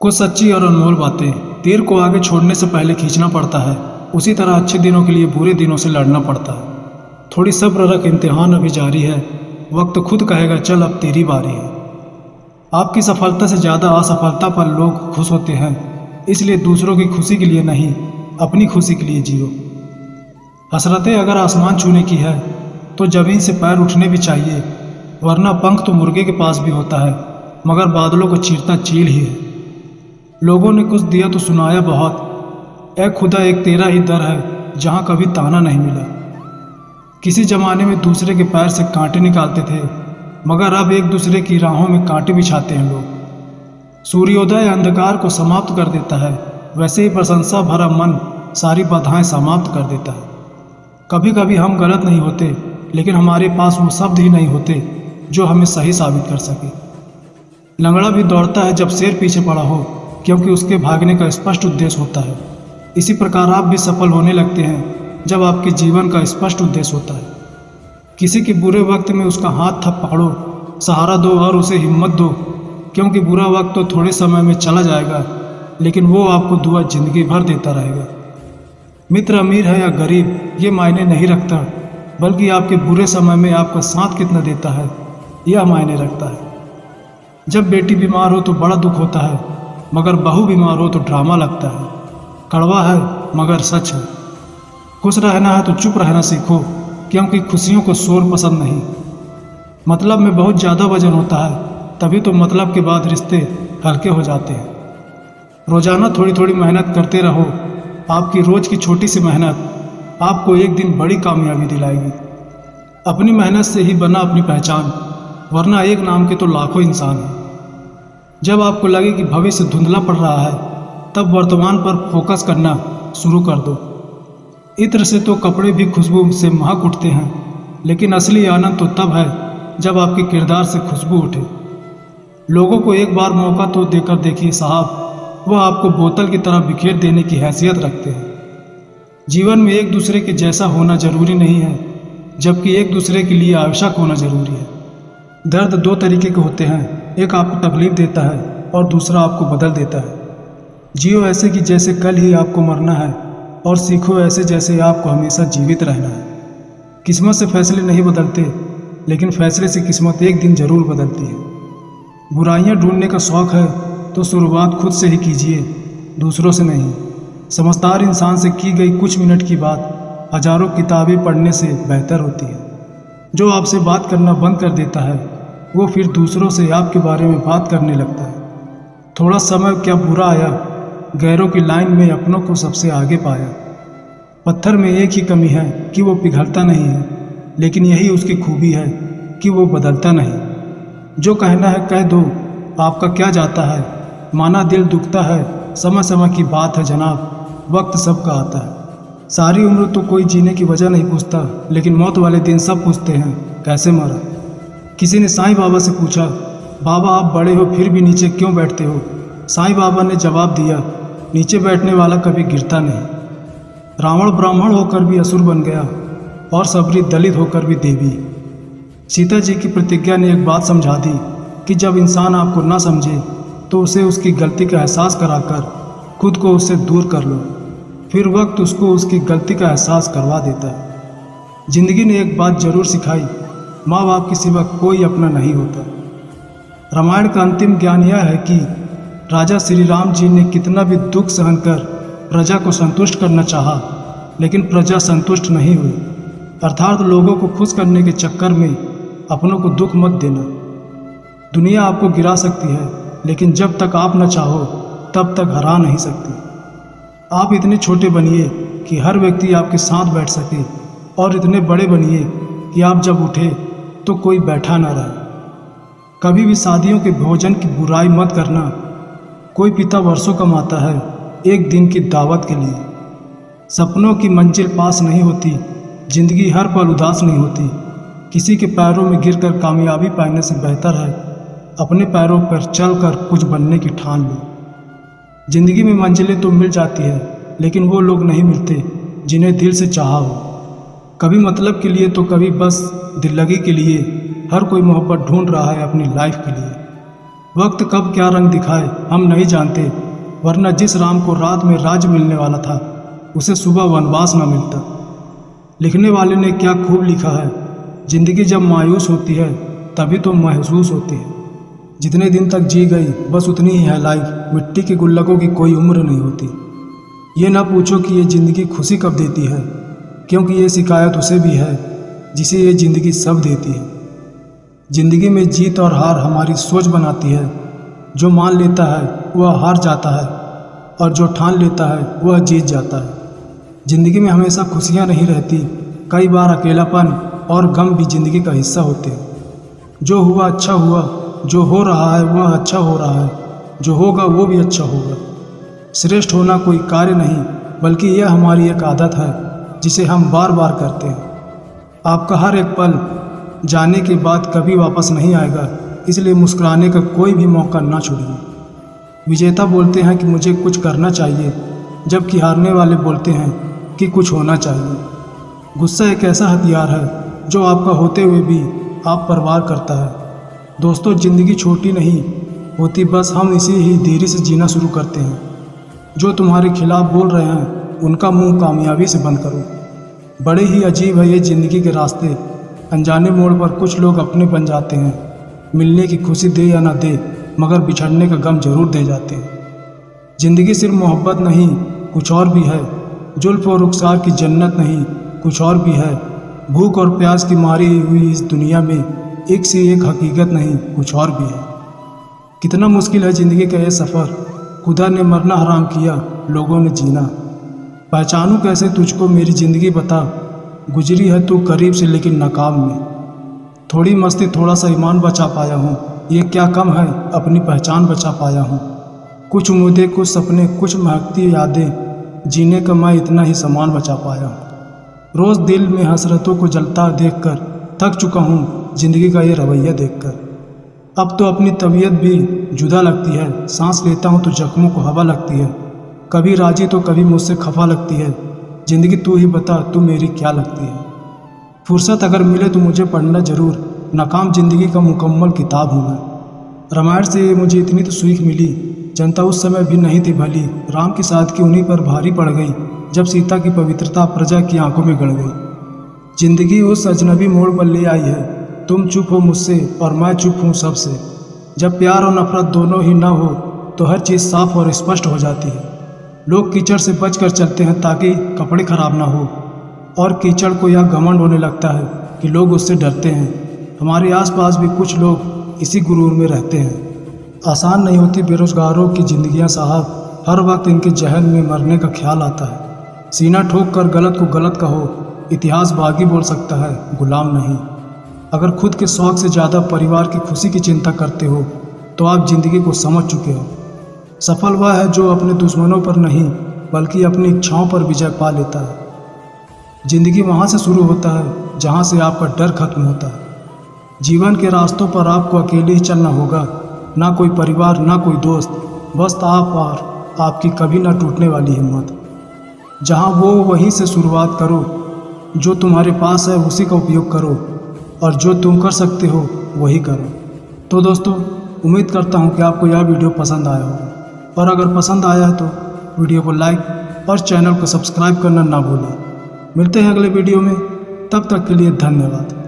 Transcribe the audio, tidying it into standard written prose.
कुछ सच्ची और अनमोल बातें तीर को आगे छोड़ने से पहले खींचना पड़ता है। उसी तरह अच्छे दिनों के लिए बुरे दिनों से लड़ना पड़ता है। थोड़ी सब्र रख, इम्तिहान अभी जारी है। वक्त खुद कहेगा चल अब तेरी बारी है। आपकी सफलता से ज़्यादा असफलता पर लोग खुश होते हैं, इसलिए दूसरों की खुशी के लिए नहीं, अपनी खुशी के लिए जियो। हसरतें अगर आसमान छूने की है तो ज़मीन से पैर उठने भी चाहिए, वरना पंख तो मुर्गे के पास भी होता है, मगर बादलों को चीरता चील ही है। लोगों ने कुछ दिया तो सुनाया बहुत, ए खुदा एक तेरा ही दर है जहाँ कभी ताना नहीं मिला। किसी जमाने में दूसरे के पैर से कांटे निकालते थे, मगर अब एक दूसरे की राहों में कांटे बिछाते हैं लोग। सूर्योदय अंधकार को समाप्त कर देता है, वैसे ही प्रशंसा भरा मन सारी बाधाएं समाप्त कर देता है। कभी कभी हम गलत नहीं होते, लेकिन हमारे पास वो शब्द ही नहीं होते जो हमें सही साबित कर सके। लंगड़ा भी दौड़ता है जब शेर पीछे पड़ा हो, क्योंकि उसके भागने का स्पष्ट उद्देश्य होता है। इसी प्रकार आप भी सफल होने लगते हैं जब आपके जीवन का स्पष्ट उद्देश्य होता है। किसी के बुरे वक्त में उसका हाथ थप पकड़ो, सहारा दो और उसे हिम्मत दो, क्योंकि बुरा वक्त तो थोड़े समय में चला जाएगा, लेकिन वो आपको दुआ जिंदगी भर देता रहेगा। मित्र अमीर है या गरीब ये मायने नहीं रखता, बल्कि आपके बुरे समय में आपका साथ कितना देता है यह मायने रखता है। जब बेटी बीमार हो तो बड़ा दुख होता है, मगर बहू बीमार हो तो ड्रामा लगता है। कड़वा है मगर सच है। खुश रहना है तो चुप रहना सीखो, क्योंकि खुशियों को शोर पसंद नहीं। मतलब में बहुत ज़्यादा वजन होता है, तभी तो मतलब के बाद रिश्ते हल्के हो जाते हैं। रोज़ाना थोड़ी थोड़ी मेहनत करते रहो। आपकी रोज़ की छोटी सी मेहनत आपको एक दिन बड़ी कामयाबी दिलाएगी। अपनी मेहनत से ही बना अपनी पहचान, वरना एक नाम के तो लाखों इंसान हैं। जब आपको लगे कि भविष्य धुंधला पड़ रहा है, तब वर्तमान पर फोकस करना शुरू कर दो। इत्र से तो कपड़े भी खुशबू से महक उठते हैं, लेकिन असली आनंद तो तब है जब आपके किरदार से खुशबू उठे। लोगों को एक बार मौका तो देकर देखिए साहब, वह आपको बोतल की तरह बिखेर देने की हैसियत रखते हैं। जीवन में एक दूसरे के जैसा होना जरूरी नहीं है, जबकि एक दूसरे के लिए आवश्यक होना जरूरी है। दर्द दो तरीके के होते हैं, एक आपको तकलीफ देता है और दूसरा आपको बदल देता है। जियो ऐसे कि जैसे कल ही आपको मरना है, और सीखो ऐसे जैसे आपको हमेशा जीवित रहना है। किस्मत से फैसले नहीं बदलते, लेकिन फैसले से किस्मत एक दिन जरूर बदलती है। बुराइयां ढूंढने का शौक़ है तो शुरुआत खुद से ही कीजिए, दूसरों से नहीं। समझदार इंसान से की गई कुछ मिनट की बात हजारों किताबें पढ़ने से बेहतर होती है। जो आपसे बात करना बंद कर देता है, वो फिर दूसरों से आपके बारे में बात करने लगता है। थोड़ा समय क्या बुरा आया, गैरों की लाइन में अपनों को सबसे आगे पाया। पत्थर में एक ही कमी है कि वो पिघलता नहीं है, लेकिन यही उसकी खूबी है कि वो बदलता नहीं। जो कहना है कह दो, आपका क्या जाता है। माना दिल दुखता है, समय समय की बात है जनाब, वक्त सबका आता है। सारी उम्र तो कोई जीने की वजह नहीं पूछता, लेकिन मौत वाले दिन सब पूछते हैं कैसे मरा। किसी ने साईं बाबा से पूछा, बाबा आप बड़े हो फिर भी नीचे क्यों बैठते हो। साईं बाबा ने जवाब दिया, नीचे बैठने वाला कभी गिरता नहीं। रावण ब्राह्मण होकर भी असुर बन गया, और सबरी दलित होकर भी देवी। सीता जी की प्रतिज्ञा ने एक बात समझा दी कि जब इंसान आपको ना समझे तो उसे उसकी गलती का एहसास कराकर खुद को उससे दूर कर लो, फिर वक्त उसको उसकी गलती का एहसास करवा देता है। जिंदगी ने एक बात जरूर सिखाई, माँ बाप के सिवा कोई अपना नहीं होता। रामायण का अंतिम ज्ञान यह है कि राजा श्री राम जी ने कितना भी दुख सहन कर प्रजा को संतुष्ट करना चाहा, लेकिन प्रजा संतुष्ट नहीं हुई। अर्थात लोगों को खुश करने के चक्कर में अपनों को दुख मत देना। दुनिया आपको गिरा सकती है, लेकिन जब तक आप न चाहो तब तक हरा नहीं सकती। आप इतने छोटे बनिए कि हर व्यक्ति आपके साथ बैठ सके, और इतने बड़े बनिए कि आप जब उठे तो कोई बैठा न रहे। कभी भी शादियों के भोजन की बुराई मत करना। कोई पिता वर्षों कमाता है एक दिन की दावत के लिए। सपनों की मंजिल पास नहीं होती, जिंदगी हर पल उदास नहीं होती। किसी के पैरों में गिरकर कामयाबी पाने से बेहतर है अपने पैरों पर चलकर कुछ बनने की ठान लो। जिंदगी में मंजिलें तो मिल जाती है, लेकिन वो लोग नहीं मिलते जिन्हें दिल से चाहा हो। कभी मतलब के लिए तो कभी बस दिल लगी के लिए। हर कोई मोहब्बत ढूंढ रहा है अपनी लाइफ के लिए। वक्त कब क्या रंग दिखाए हम नहीं जानते, वरना जिस राम को रात में राज्य मिलने वाला था उसे सुबह वनवास न मिलता। लिखने वाले ने क्या खूब लिखा है, जिंदगी जब मायूस होती है तभी तो महसूस होती है। जितने दिन तक जी गई बस उतनी ही है लाइफ, मिट्टी के गुल्लकों की कोई उम्र नहीं होती। ये ना पूछो कि ये ज़िंदगी खुशी कब देती है, क्योंकि ये शिकायत उसे भी है जिसे ये ज़िंदगी सब देती है। ज़िंदगी में जीत और हार हमारी सोच बनाती है। जो मान लेता है वह हार जाता है और जो ठान लेता है वह जीत जाता है। ज़िंदगी में हमेशा खुशियाँ नहीं रहती, कई बार अकेलापन और गम भी ज़िंदगी का हिस्सा होते हैं। जो हुआ अच्छा हुआ, जो हो रहा है वह अच्छा हो रहा है, जो होगा वो भी अच्छा होगा। श्रेष्ठ होना कोई कार्य नहीं, बल्कि यह हमारी एक आदत है जिसे हम बार बार करते हैं। आपका हर एक पल जाने के बाद कभी वापस नहीं आएगा, इसलिए मुस्कुराने का कोई भी मौका ना छोड़िए। विजेता बोलते हैं कि मुझे कुछ करना चाहिए, जबकि हारने वाले बोलते हैं कि कुछ होना चाहिए। गुस्सा एक ऐसा हथियार है जो आपका होते हुए भी आप पर वार करता है। दोस्तों, ज़िंदगी छोटी नहीं होती, बस हम इसे ही धीरे से जीना शुरू करते हैं। जो तुम्हारे खिलाफ बोल रहे हैं उनका मुंह कामयाबी से बंद करो। बड़े ही अजीब है ये ज़िंदगी के रास्ते, अनजाने मोड़ पर कुछ लोग अपने बन जाते हैं। मिलने की खुशी दे या ना दे, मगर बिछड़ने का गम जरूर दे जाते हैं। ज़िंदगी सिर्फ मोहब्बत नहीं, कुछ और भी है। जुल्फ और रुखसार की जन्नत नहीं, कुछ और भी है। भूख और प्यास की मारी हुई इस दुनिया में एक से एक हकीकत नहीं, कुछ और भी है। कितना मुश्किल है ज़िंदगी का ये सफ़र, खुदा ने मरना हराम किया, लोगों ने जीना। पहचानूं कैसे तुझको मेरी ज़िंदगी बता, गुजरी है तू करीब से लेकिन नाकाम में। थोड़ी मस्ती थोड़ा सा ईमान बचा पाया हूँ, ये क्या कम है अपनी पहचान बचा पाया हूँ। कुछ उम्मीदें, कुछ सपने, कुछ महकती यादें, जीने का मैं इतना ही सामान बचा पाया हूँ। रोज़ दिल में हसरतों को जलता देखकर थक चुका हूँ ज़िंदगी का ये रवैया देखकर। अब तो अपनी तबीयत भी जुदा लगती है, सांस लेता हूँ तो जख्मों को हवा लगती है। कभी राजी तो कभी मुझसे खफा लगती है। ज़िंदगी तू ही बता, तू मेरी क्या लगती है। फुर्सत अगर मिले तो मुझे पढ़ना ज़रूर, नाकाम ज़िंदगी का मुकम्मल किताब हूँ मैं। रामायण से मुझे इतनी तो सीख मिली, जनता उस समय भी नहीं थी भली। राम की सादगी उन्हीं पर भारी पड़ गई, जब सीता की पवित्रता प्रजा की आंखों में गड़ गई। जिंदगी उस अजनबी मोड़ पर ले आई है, तुम चुप हो मुझसे और मैं चुप हूँ सबसे। जब प्यार और नफरत दोनों ही ना हो तो हर चीज़ साफ और स्पष्ट हो जाती है। लोग कीचड़ से बच कर चलते हैं ताकि कपड़े खराब ना हो, और कीचड़ को यह घमंड होने लगता है कि लोग उससे डरते हैं। हमारे आसपास भी कुछ लोग इसी गुरूर में रहते हैं। आसान नहीं होती बेरोजगारों की ज़िंदगियां साहब, हर वक्त इनके जहन में मरने का ख्याल आता है। सीना ठोक कर गलत को गलत कहो, इतिहास बागी बोल सकता है, गुलाम नहीं। अगर खुद के शौक़ से ज़्यादा परिवार की खुशी की चिंता करते हो तो आप ज़िंदगी को समझ चुके हो। सफल वह है जो अपने दुश्मनों पर नहीं बल्कि अपनी इच्छाओं पर विजय पा लेता है। ज़िंदगी वहाँ से शुरू होता है जहाँ से आपका डर खत्म होता है। जीवन के रास्तों पर आपको अकेले ही चलना होगा, ना कोई परिवार ना कोई दोस्त, बस आप और आपकी कभी ना टूटने वाली हिम्मत। जहाँ वो वहीं से शुरुआत करो, जो तुम्हारे पास है उसी का उपयोग करो, और जो तुम कर सकते हो वही करो। तो दोस्तों, उम्मीद करता हूँ कि आपको यह वीडियो पसंद आया होगा, और अगर पसंद आया है तो वीडियो को लाइक और चैनल को सब्सक्राइब करना ना भूलें। मिलते हैं अगले वीडियो में, तब तक के लिए धन्यवाद।